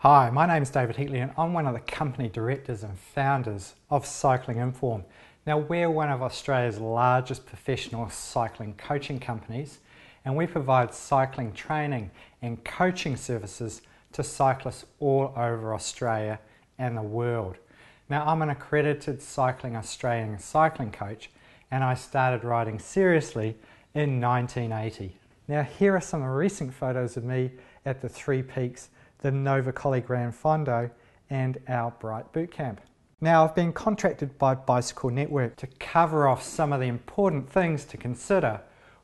Hi, my name is David Heatley and I'm one of the company directors and founders of Cycling Inform. Now we're one of Australia's largest professional cycling coaching companies and we provide cycling training and coaching services to cyclists all over Australia and the world. Now I'm an accredited Cycling Australian cycling coach and I started riding seriously in 1980. Now here are some recent photos of me at the Three Peaks, the Nova Collie Gran Fondo and our Bright Boot Camp. Now I've been contracted by Bicycle Network to cover off some of the important things to consider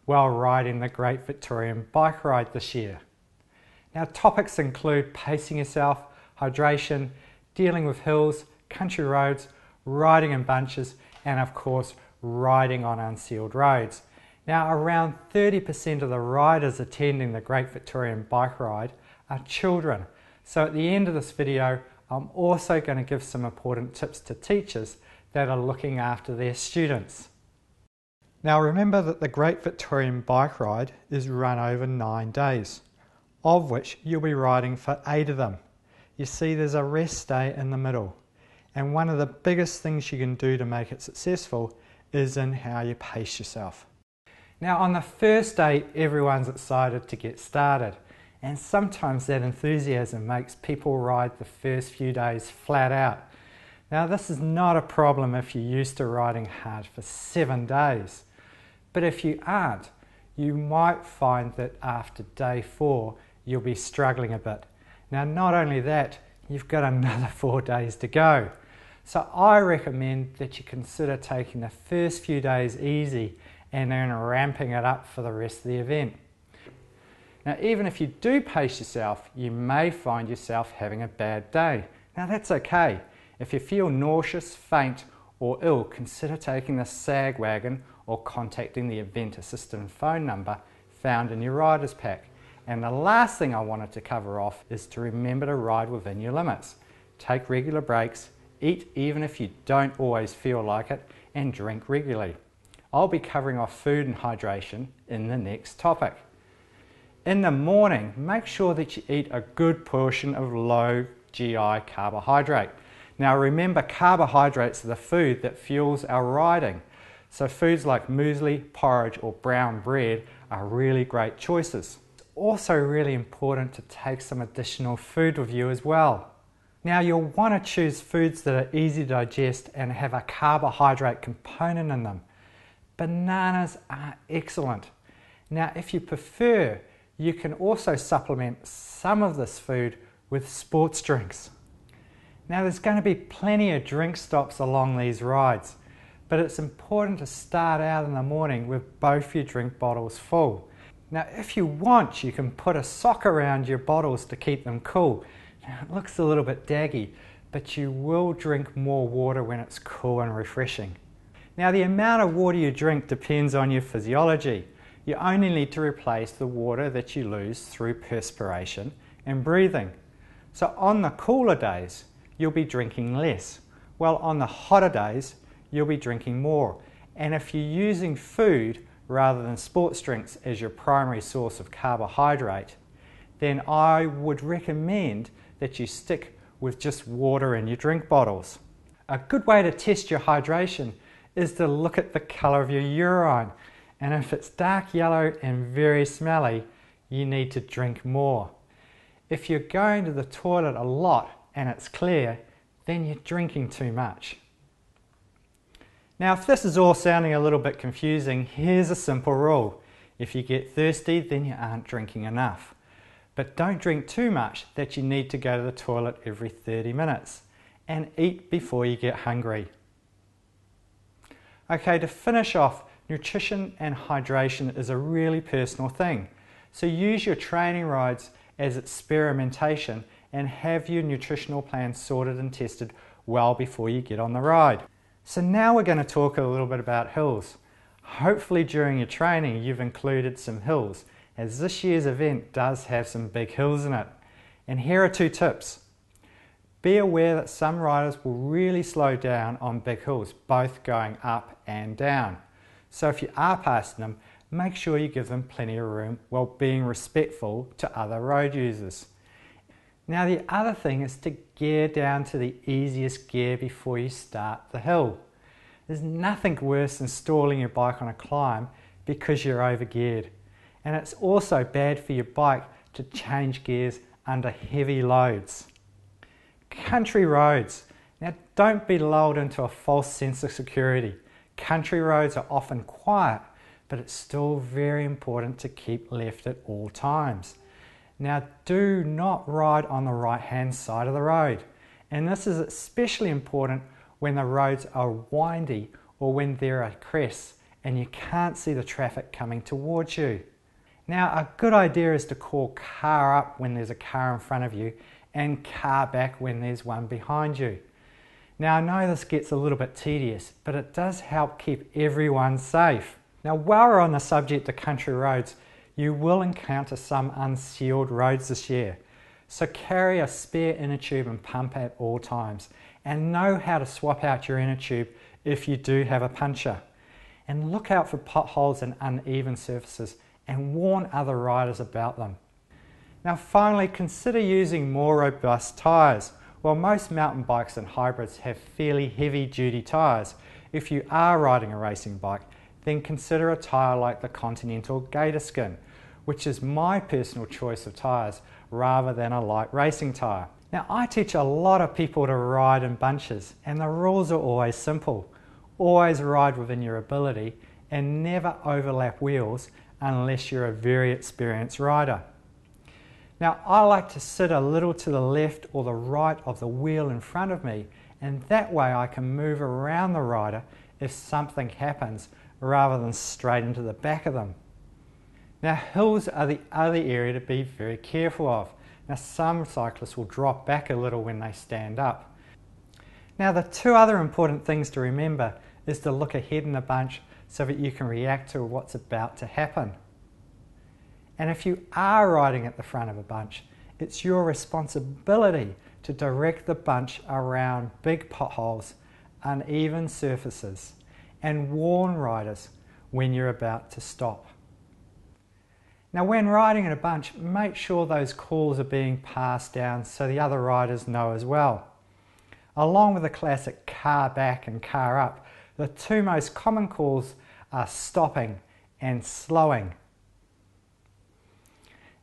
while riding the Great Victorian Bike Ride this year. Now topics include pacing yourself, hydration, dealing with hills, country roads, riding in bunches and of course riding on unsealed roads. Now around 30% of the riders attending the Great Victorian Bike Ride are children. So at the end of this video, I'm also going to give some important tips to teachers that are looking after their students. Now remember that the Great Victorian Bike Ride is run over 9 days, of which you'll be riding for 8 of them. You see there's a rest day in the middle. And one of the biggest things you can do to make it successful is in how you pace yourself. Now on the first day, everyone's excited to get started. And sometimes that enthusiasm makes people ride the first few days flat out. Now this is not a problem if you're used to riding hard for 7 days. But if you aren't, you might find that after day 4 you'll be struggling a bit. Now not only that, you've got another 4 days to go. So I recommend that you consider taking the first few days easy and then ramping it up for the rest of the event. Now even if you do pace yourself, you may find yourself having a bad day. Now that's okay. If you feel nauseous, faint or ill, consider taking the SAG wagon or contacting the event assistant phone number found in your rider's pack. And the last thing I wanted to cover off is to remember to ride within your limits. Take regular breaks, eat even if you don't always feel like it, and drink regularly. I'll be covering off food and hydration in the next topic. In the morning, make sure that you eat a good portion of low GI carbohydrate. Now remember, carbohydrates are the food that fuels our riding. So foods like muesli, porridge or brown bread are really great choices. It's also really important to take some additional food with you as well. Now you'll want to choose foods that are easy to digest and have a carbohydrate component in them. Bananas are excellent. Now if you prefer, you can also supplement some of this food with sports drinks. Now there's going to be plenty of drink stops along these rides, but it's important to start out in the morning with both your drink bottles full. Now if you want, you can put a sock around your bottles to keep them cool. Now it looks a little bit daggy, but you will drink more water when it's cool and refreshing. Now the amount of water you drink depends on your physiology. You only need to replace the water that you lose through perspiration and breathing. So on the cooler days, you'll be drinking less, while on the hotter days, you'll be drinking more. And if you're using food rather than sports drinks as your primary source of carbohydrate, then I would recommend that you stick with just water in your drink bottles. A good way to test your hydration is to look at the colour of your urine. And if it's dark yellow and very smelly, you need to drink more. If you're going to the toilet a lot and it's clear, then you're drinking too much. Now if this is all sounding a little bit confusing, here's a simple rule. If you get thirsty, then you aren't drinking enough. But don't drink too much that you need to go to the toilet every 30 minutes. And eat before you get hungry. Okay, to finish off, nutrition and hydration is a really personal thing. So use your training rides as experimentation and have your nutritional plan sorted and tested well before you get on the ride. So now we're going to talk a little bit about hills. Hopefully during your training you've included some hills, as this year's event does have some big hills in it. And here are 2 tips. Be aware that some riders will really slow down on big hills, both going up and down. So if you are passing them, make sure you give them plenty of room while being respectful to other road users. Now the other thing is to gear down to the easiest gear before you start the hill. There's nothing worse than stalling your bike on a climb because you're overgeared. And it's also bad for your bike to change gears under heavy loads. Country roads. Now don't be lulled into a false sense of security. Country roads are often quiet, but it's still very important to keep left at all times. Now do not ride on the right hand side of the road. And this is especially important when the roads are windy or when there are crests and you can't see the traffic coming towards you. Now a good idea is to call car up when there's a car in front of you and car back when there's one behind you. Now I know this gets a little bit tedious, but it does help keep everyone safe. Now while we're on the subject of country roads, you will encounter some unsealed roads this year. So carry a spare inner tube and pump at all times, and know how to swap out your inner tube if you do have a puncture. And look out for potholes and uneven surfaces and warn other riders about them. Now finally, consider using more robust tyres. While most mountain bikes and hybrids have fairly heavy duty tyres, if you are riding a racing bike, then consider a tyre like the Continental Gator Skin, which is my personal choice of tyres rather than a light racing tyre. Now I teach a lot of people to ride in bunches, and the rules are always simple. Always ride within your ability and never overlap wheels unless you're a very experienced rider. Now I like to sit a little to the left or the right of the wheel in front of me, and that way I can move around the rider if something happens rather than straight into the back of them. Now hills are the other area to be very careful of. Now some cyclists will drop back a little when they stand up. Now the two other important things to remember is to look ahead in a bunch so that you can react to what's about to happen. And if you are riding at the front of a bunch, it's your responsibility to direct the bunch around big potholes, uneven surfaces, and warn riders when you're about to stop. Now when riding in a bunch, make sure those calls are being passed down so the other riders know as well. Along with the classic car back and car up, the two most common calls are stopping and slowing.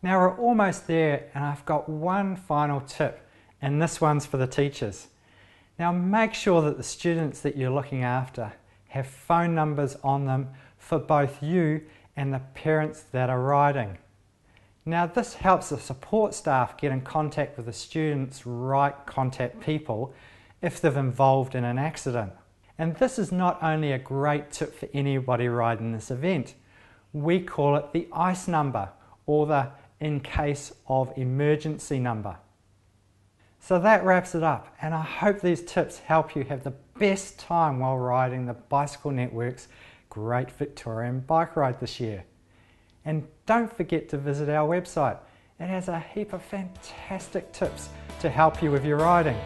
Now we're almost there, and I've got one final tip, and this one's for the teachers. Now make sure that the students that you're looking after have phone numbers on them for both you and the parents that are riding. Now this helps the support staff get in contact with the students' right contact people if they've involved in an accident. And this is not only a great tip for anybody riding this event, we call it the ICE number, or the in case of emergency number. So that wraps it up, and I hope these tips help you have the best time while riding the Bicycle Network's Great Victorian Bike Ride this year. And don't forget to visit our website. It has a heap of fantastic tips to help you with your riding.